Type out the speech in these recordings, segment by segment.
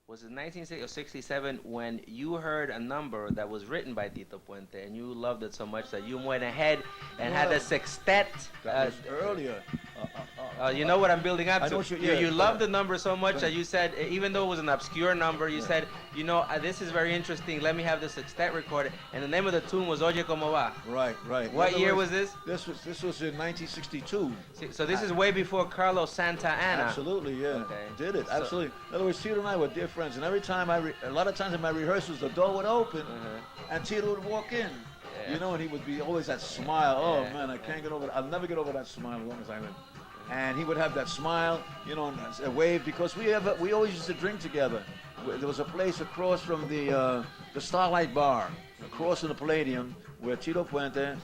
was it 1960 or 67 when you heard a number that was written by Tito Puente and you loved it so much that you went ahead and had a sextet? That was earlier. You know what I'm building up I to. know what You loved the number so much that you said, even though it was an obscure number, you said, you know, this is very interesting. Let me have the sextet recorded. And the name of the tune was Oye Como Va. Right, right. What year was this? This was in 1962. So this is way before Carlos Santa Anna. Absolutely, yeah. Okay. Did it, absolutely. In other words, Tito and I were dear friends, and every time a lot of times in my rehearsals, the door would open, and Tito would walk in. You know, and he would be always that smile. Oh man, I can't get over. I'll never get over that smile as long as I live. And he would have that smile, you know, and a wave, because we always used to drink together. There was a place across from the Starlight Bar, across from the Palladium, where Tito Puente,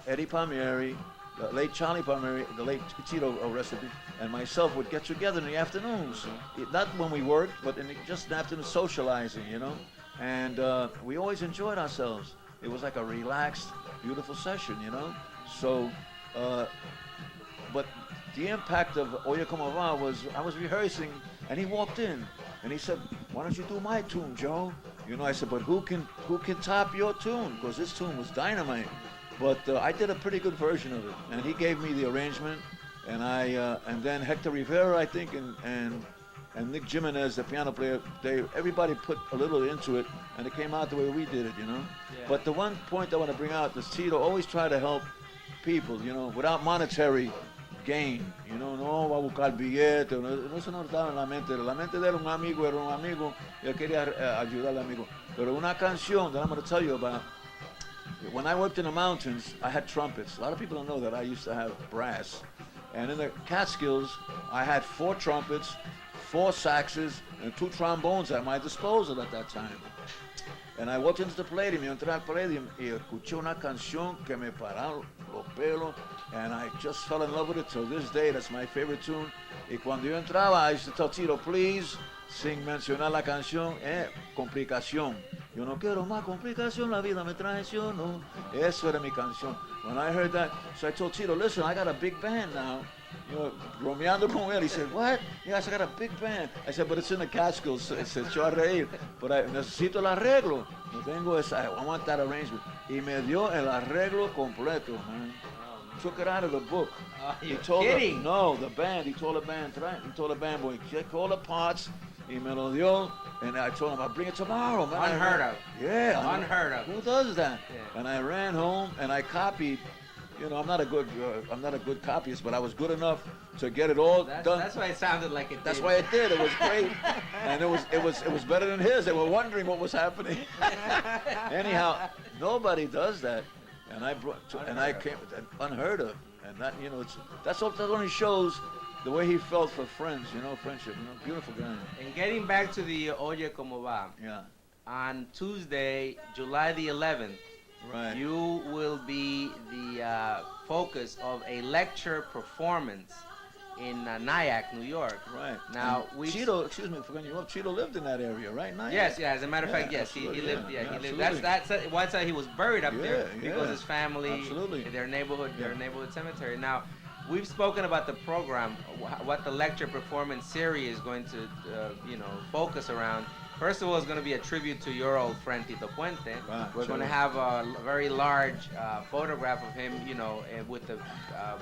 Eddie Palmieri, the late Charlie Palmieri, the late Tito recipe, and myself would get together in the afternoons. Not when we worked, but just in the afternoon socializing, you know. And we always enjoyed ourselves. It was like a relaxed, beautiful session, you know. So, but the impact of Oye Como Va was, I was rehearsing, and he walked in, and he said, "Why don't you do my tune, Joe?" You know, I said, "But who can top your tune? Because this tune was dynamite." But I did a pretty good version of it, and he gave me the arrangement, and and then Hector Rivera, I think, and Nick Jimenez, the piano player, everybody put a little into it, and it came out the way we did it, you know. Yeah. But the one point I want to bring out is Tito always tried to help people, you know, without monetary gain, you know, no va a buscar billete, no, eso no estaba en la mente de él, un amigo era un amigo, y él quería ayudar al amigo. Pero una canción that I'm going to tell you about, when I worked in the mountains, I had trumpets. A lot of people don't know that I used to have brass. And in the Catskills, I had 4 trumpets, 4 saxes, and 2 trombones at my disposal at that time. And I walked into the Palladium, yo entré al Palladium, y escuché una canción que me pararon los pelos, and I just fell in love with it till this day. That's my favorite tune. Y cuando yo entraba, I used to tell Tito, please, sin mencionar la canción, complicación. Yo no quiero más complicación, la vida me traicionó. Eso era mi canción. When I heard that, so I told Tito, listen, I got a big band now. You know, bromeando con él. He said, what? Yes, I got a big band. I said, but it's in the Catskills. Se echó a reír. But I necesito el arreglo. No tengo esa, I want that arrangement. Y me dio el arreglo completo, man. Took it out of the book. You're kidding? No, the band. He told the band, he told the band boy, check all the parts. Y me lo dio, and I told him I'll bring it tomorrow, man. Unheard of. Yeah. Unheard of. Who does that? Yeah. And I ran home and I copied. You know, I'm not a good copyist, but I was good enough to get it all done. That's why it sounded like it. That's why it did. It was great, and it was better than his. They were wondering what was happening. Anyhow, nobody does that, and I came unheard of, and that, you know, that only shows the way he felt for friends, you know, friendship. You know, beautiful guy. And getting back to the Oye Como Va. Yeah. On Tuesday, July the 11th. Right. You will be the focus of a lecture performance in Nyack, New York. Right. Now Tito, excuse me for cutting you off. Tito lived in that area, right? Nyack. Yes, yeah. As a matter of fact, yes, he lived. Yeah, he lived. That's why he was buried up there, because his family, their neighborhood cemetery. Now, we've spoken about the program, what the lecture performance series is going to, focus around. First of all, it's going to be a tribute to your old friend Tito Puente. We're going to have a very large photograph of him, you know, with the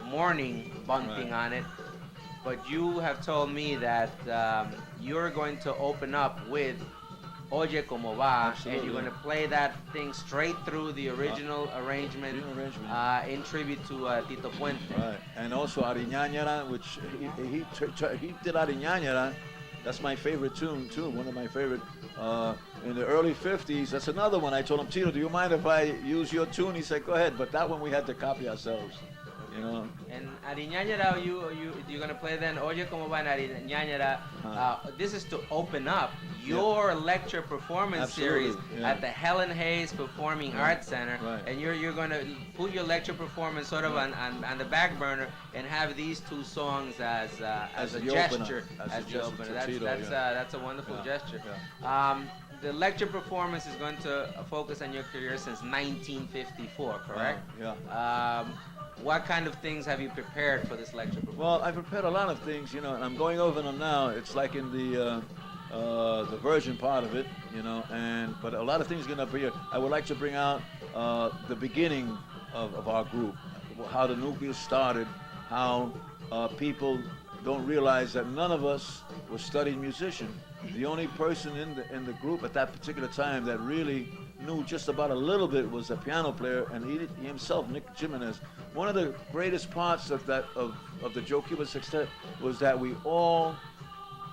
mourning bunting on it. But you have told me that you're going to open up with Oye Como Va, and you're going to play that thing straight through the original arrangement in tribute to Tito Puente. Right, and also Ariñañara, which he did Ariñañara. That's my favorite tune, too, one of my favorite. In the early 50s, that's another one. I told him, Tito, do you mind if I use your tune? He said, go ahead, but that one we had to copy ourselves, you know. And Ariñañara, you're going to play then Oye Como Va en Ariñañara. This is to open up your lecture performance series at the Helen Hayes Performing Arts Center. Right. And you're going to put your lecture performance sort of on the back burner and have these 2 songs as a gesture, as the opener. That's a wonderful gesture. Yeah. The lecture performance is going to focus on your career since 1954, correct? Yeah. What kind of things have you prepared for this lecture performance? Well, I prepared a lot of things, you know, and I'm going over them now. It's like in the virgin part of it, you know, but a lot of things are going to appear. I would like to bring out the beginning of our group, how the nucleus started, how people don't realize that none of us was studied musician. The only person in the group at that particular time that really knew just about a little bit was a piano player, and he himself, Nick Jimenez. One of the greatest parts of the Joe Cuba Sextet was that we all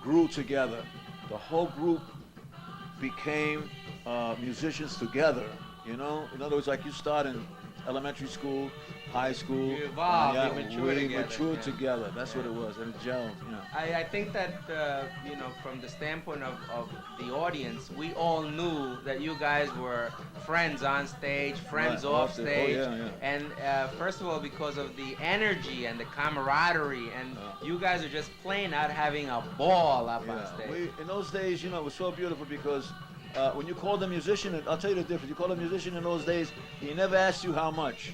grew together. The whole group became musicians together. You know, in other words, like you start in elementary school, high school. You evolve, you mature together. That's what it was, and it gelled. You know. I think that, you know, from the standpoint of the audience, we all knew that you guys were friends on stage, friends off stage. Oh, yeah. And first of all, because of the energy and the camaraderie, and you guys are just plain out having a ball up on stage. In those days, you know, it was so beautiful because when you called a musician, I'll tell you the difference. You called a musician in those days, he never asked you how much.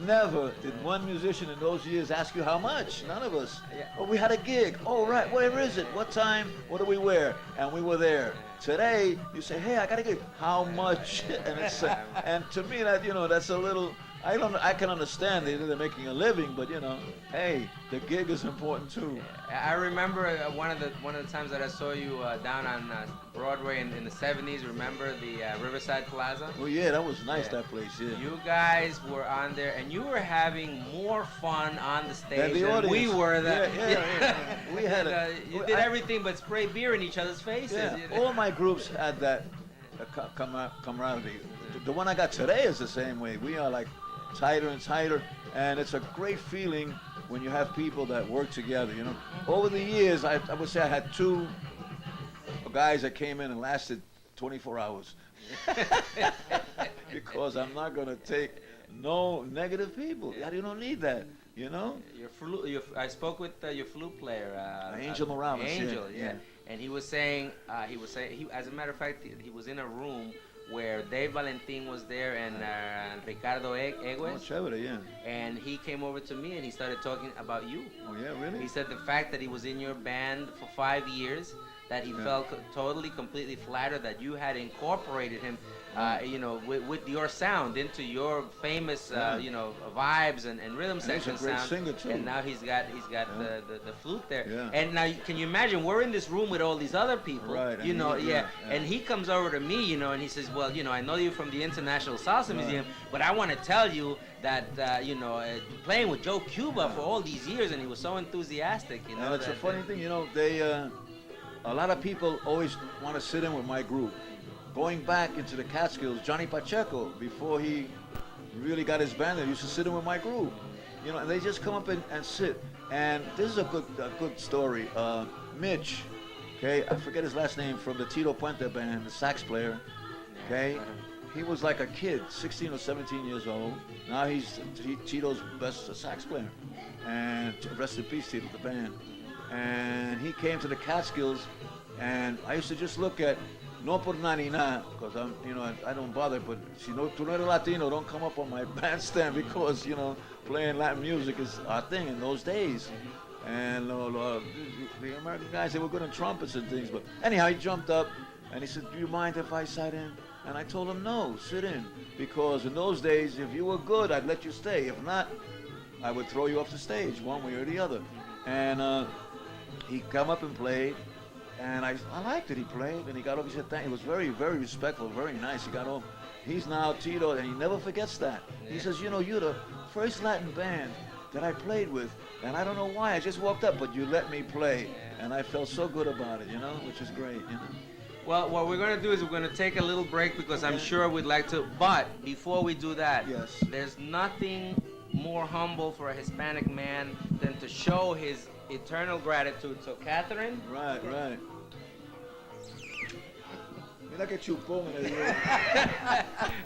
Never did one musician in those years ask you how much. None of us. Oh, we had a gig. Oh, right. Where is it? What time? What do we wear? And we were there. Today, you say, hey, I got a gig. How much? And it's and to me, that, you know, that's a little. I can understand they're making a living, but you know, hey, the gig is important too. I remember one of the times that I saw you down on Broadway in the '70s. Remember the Riverside Plaza? Well, yeah, that was nice. That place. Yeah. You guys were on there, and you were having more fun on the stage than we were. Yeah. We had you did everything but spray beer in each other's faces. Yeah. You know? All my groups had that camaraderie. The one I got today is the same way. We are like tighter and tighter, and it's a great feeling when you have people that work together, you know. Over the years, I would say I had two guys that came in and lasted 24 hours. Because I'm not going to take no negative people. You don't need that, you know. I spoke with your flute player, Angel Morales. Angel, yeah. And he was saying, as a matter of fact, he was in a room where Dave Valentin was there and Ricardo Egues. Oh, chévere, yeah. And he came over to me and he started talking about you. Oh, yeah, really? He said the fact that he was in your band for 5 years, that he felt totally, completely flattered that you had incorporated him, you know, with your sound into your famous, you know, vibes and rhythm section sound. He's a great singer too. And now he's got the flute there. Yeah. And now can you imagine? We're in this room with all these other people, right? You know, And he comes over to me, you know, and he says, well, you know, I know you from the International Salsa Museum, but I want to tell you that you know, playing with Joe Cuba for all these years, and he was so enthusiastic, you know. And it's a funny thing, you know, they. A lot of people always want to sit in with my group. Going back into the Catskills, Johnny Pacheco, before he really got his band, they used to sit in with my group. You know, and they just come up and sit. And this is a good story. Mitch, okay, I forget his last name, from the Tito Puente band, the sax player, okay? He was like a kid, 16 or 17 years old. Now he's Tito's best sax player. And rest in peace, Tito, the band. And he came to the Catskills, and I used to just look at, no por nada ni nada, because I'm, you know, I don't bother, but si no, tú no eres Latino, don't come up on my bandstand, because, you know, playing Latin music is our thing in those days. And the American guys, they were good on trumpets and things, but anyhow, he jumped up, and he said, do you mind if I sat in? And I told him, no, sit in, because in those days, if you were good, I'd let you stay. If not, I would throw you off the stage, one way or the other. And he come up and played, and I liked it. He played, and he got off. He said, thank. He was very, very respectful, very nice. He got off. He's now Tito, and he never forgets that. He says, you know, you're the first Latin band that I played with, and I don't know why. I just walked up, but you let me play, and I felt so good about it, you know, which is great, you know. Well, what we're going to do is we're going to take a little break, because I'm sure we'd like to, but before we do that, there's nothing more humble for a Hispanic man than to show his eternal gratitude. So, Catherine? Right. Mira que chupón.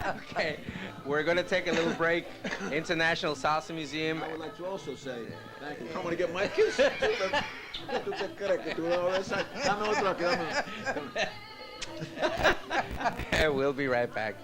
Okay, we're going to take a little break. International Salsa Museum. I would like to also say thank you. I'm going to get my kiss. We'll be right back.